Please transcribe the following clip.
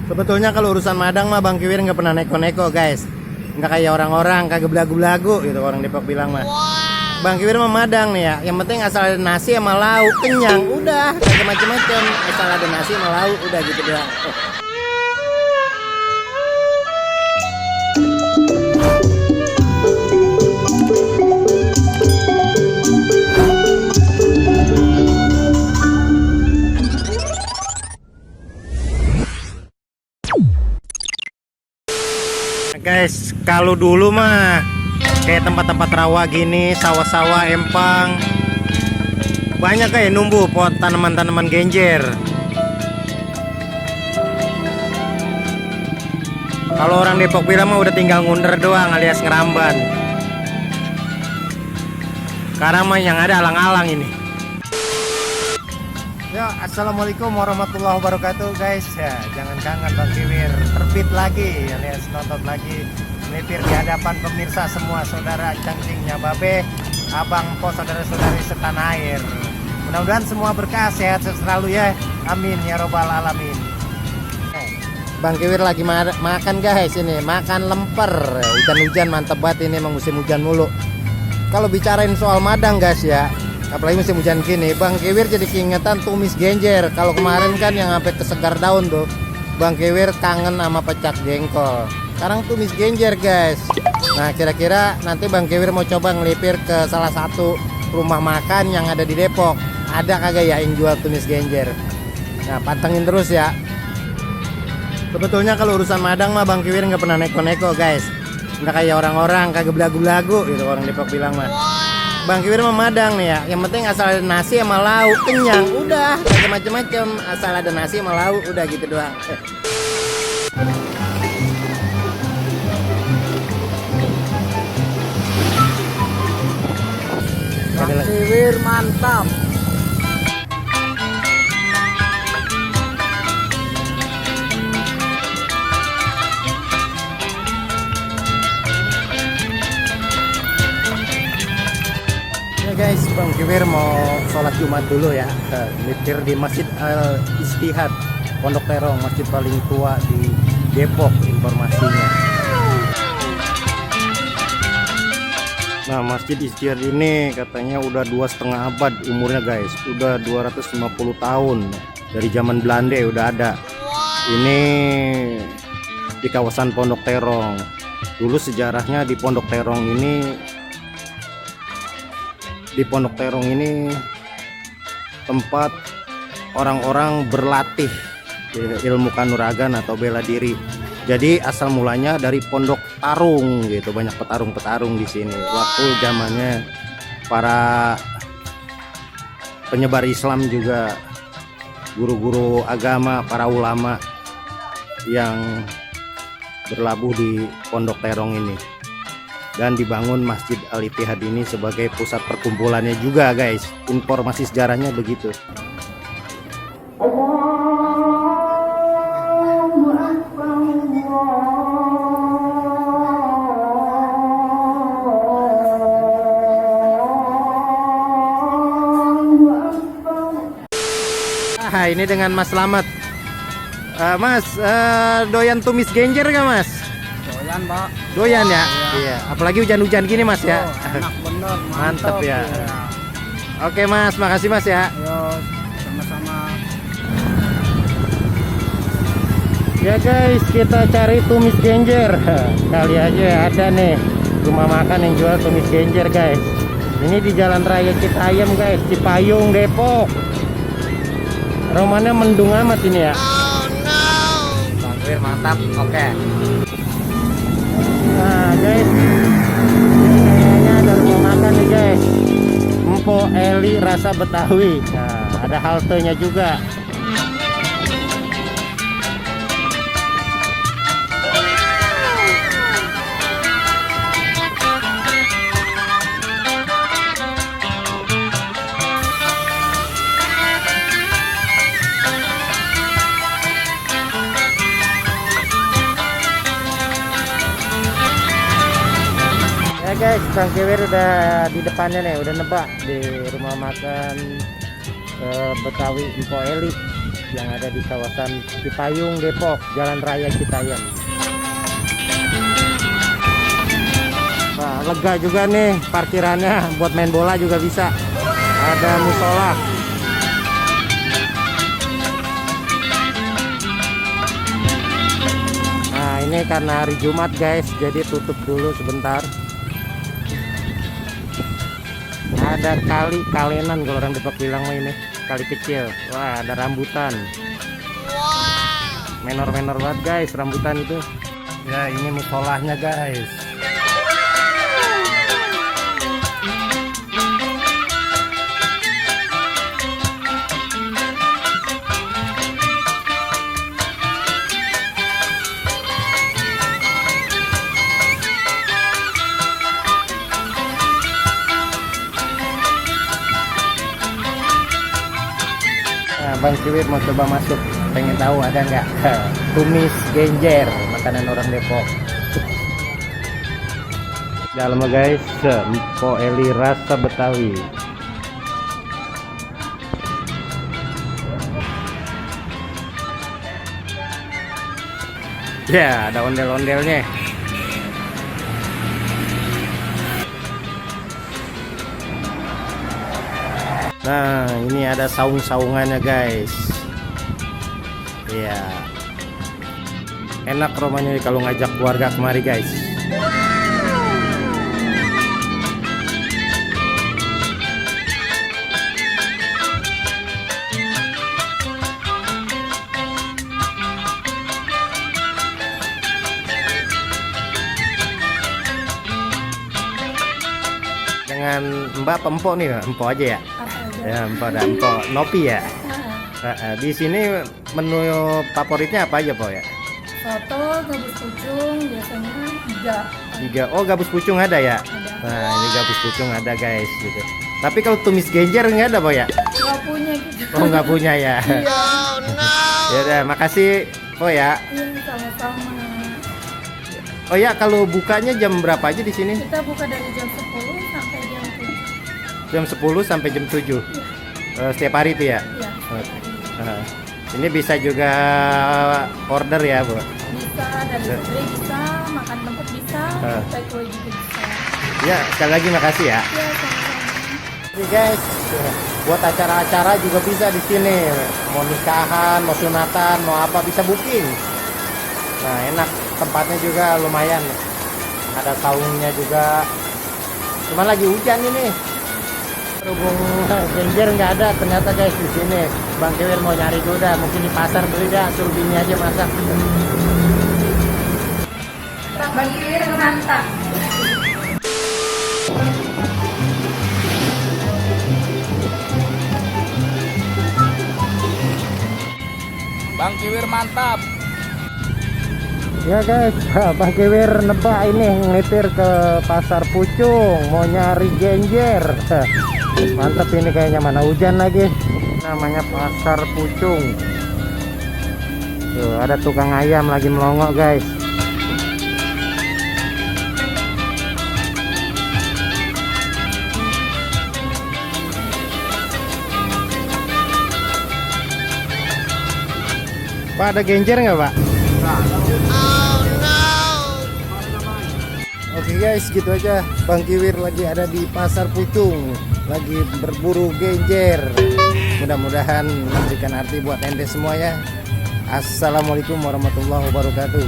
Sebetulnya kalau urusan Madang mah Bang Kiwir nggak pernah neko-neko guys. Nggak kayak orang-orang kagak belagu-belagu gitu orang Depok bilang mah. Bang Kiwir mah Madang nih ya. Yang penting asal ada nasi sama lauk kenyang, udah kagak macem-macem. Asal ada nasi sama lauk udah gitu doang. Guys, kalau dulu mah kayak tempat-tempat rawa gini, sawah-sawah, empang, banyak kayak numbuh pot tanaman-tanaman genjer. Kalau orang Depok bilang mah udah tinggal ngunder doang alias ngeramban. Sekarang mah yang ada alang-alang ini. Ya, assalamualaikum warahmatullahi wabarakatuh guys. Ya, jangan kangen Bang Kiwir terbit lagi alias nonton lagi melipir di hadapan pemirsa semua, saudara cangcingnya babe, abang po, saudara-saudari setanah air. Mudah-mudahan semua berkah, sehat selalu ya, amin ya robbal alamin. Bang Kiwir lagi makan guys, ini makan lemper. Hujan-hujan mantep banget, ini emang musim hujan mulu. Kalau bicarain soal Madang guys ya, apalagi musim hujan gini, Bang Kiwir jadi keingetan tumis genjer. Kalau kemarin kan yang sampai kesegar daun tuh, Bang Kiwir kangen sama pecak jengkol. Sekarang tumis genjer guys. Nah, kira-kira nanti Bang Kiwir mau coba ngelipir ke salah satu rumah makan yang ada di Depok. Ada kagak ya yang jual tumis genjer? Nah, pantengin terus ya. Sebetulnya kalau urusan Madang mah Bang Kiwir nggak pernah neko-neko guys. Nggak kayak orang-orang kagak belagu-belagu gitu orang Depok bilang mah. Bang Kiwir mah Madang nih ya. Yang penting asal ada nasi sama lauk kenyang, udah kagak macem-macem. Asal ada nasi sama lauk udah gitu doang. Bang Kiwir mantap. Ya guys, Bang Kiwir mau sholat Jumat dulu ya. Nyetir di Masjid Al Istihad Pondok Terong, masjid paling tua di Depok informasinya. Nah, Masjid Istihad ini katanya udah 2,5 abad umurnya guys, udah 250 tahun dari zaman Belanda udah ada. Ini di kawasan Pondok Terong. Dulu sejarahnya di Pondok Terong ini tempat orang-orang berlatih ilmu kanuragan atau bela diri. Jadi asal mulanya dari Pondok Tarung gitu, banyak petarung-petarung di sini. Waktu zamannya para penyebar Islam juga, guru-guru agama, para ulama yang berlabuh di Pondok Terong ini. Dan dibangun Masjid Al-Ittihad ini sebagai pusat perkumpulannya juga guys. Informasi sejarahnya begitu. Ini dengan Mas Slamet. Mas, doyan tumis genjer gak Mas? Doyan, Pak. Doyan ya? Iya. Apalagi hujan-hujan gini Mas ya. Enak bener, Mantep ya. Oke Mas, makasih Mas ya. Yo, sama-sama. Ya guys, kita cari tumis genjer. Kali aja ada nih rumah makan yang jual tumis genjer guys. Ini di Jalan Raya Citayam guys, Cipayung, Depok. Romannya mendung amat ini ya. Oh no. Bang Kiwir mantap. Oke. Nah guys, ini kayaknya ada rumah makan nih guys. Empo Eli rasa Betawi. Nah, ada haltenya juga. Guys, Bang Kiwir udah di depannya nih, udah nebak di rumah makan Betawi Empo Eli. yang ada di kawasan Cipayung, Depok, Jalan Raya Citayam. Wah, lega juga nih parkirannya, buat main bola juga bisa. Ada musola. Nah, ini karena hari Jumat guys, jadi tutup dulu sebentar. Ada kali Kalenan kalau orang Depok bilang mah ini, kali kecil. Wah, ada rambutan. Menor-menor banget guys rambutan itu. Ya, ini musolahnya guys. Bang Kiwir mau coba masuk, pengen tahu ada nggak tumis genjer, makanan orang Depok. Dalam guys, Mpo Eli rasa Betawi. Ya, ada ondel-ondelnya. Nah, ini ada saung-saungannya guys. Iya. Enak romanya kalau ngajak keluarga kemari guys. Dengan Mbak Empok nih, Empok aja ya. Ya, Empok dan Empok Nopi ya. Di sini menu favoritnya apa aja, Po ya? Soto, gabus pucung, biasanya 3. Oh, gabus pucung ada ya? Ada. Nah, ini gabus pucung ada guys gitu. Tapi kalau tumis genjer nggak ada, Po ya? Nggak punya gitu. Oh, nggak punya ya. Ya udah, makasih, Po ya. Iya, sama-sama. Oh ya, kalau bukanya jam berapa aja di sini? Kita buka dari jam 10 sampai jam 7. Jam 10 sampai jam 7. Setiap hari itu ya? Iya. Ini bisa juga order ya, Bu? Bisa, dari delivery bisa, makan tempat bisa, take away juga bisa. Ya, sekali lagi makasih ya. Iya, sama-sama. Ini guys, buat acara-acara juga bisa di sini. Mau nikahan, mau sunatan, mau apa bisa booking. Nah, enak, tempatnya juga lumayan. Ada saungnya juga. Cuman lagi hujan ini. Berhubung genjer nggak ada ternyata guys di sini. Bang Kiwir mau nyari dulu dah, mungkin di pasar beli dah, suruh bini aja masak. Bang Kiwir mantap. Bang Kiwir mantap. Ya guys, Bang Kiwir nebak ini ngelipir ke pasar Pucung, mau nyari genjer. Mantap ini kayaknya, mana hujan lagi. Namanya pasar Pucung. Tuh, ada tukang ayam lagi melongo guys. Pak, ada genjer nggak, Pak? Oke guys, gitu aja. Bang Kiwir lagi ada di pasar Pucung, lagi berburu genjer. Mudah-mudahan memberikan arti buat ente semua ya. Assalamualaikum warahmatullahi wabarakatuh.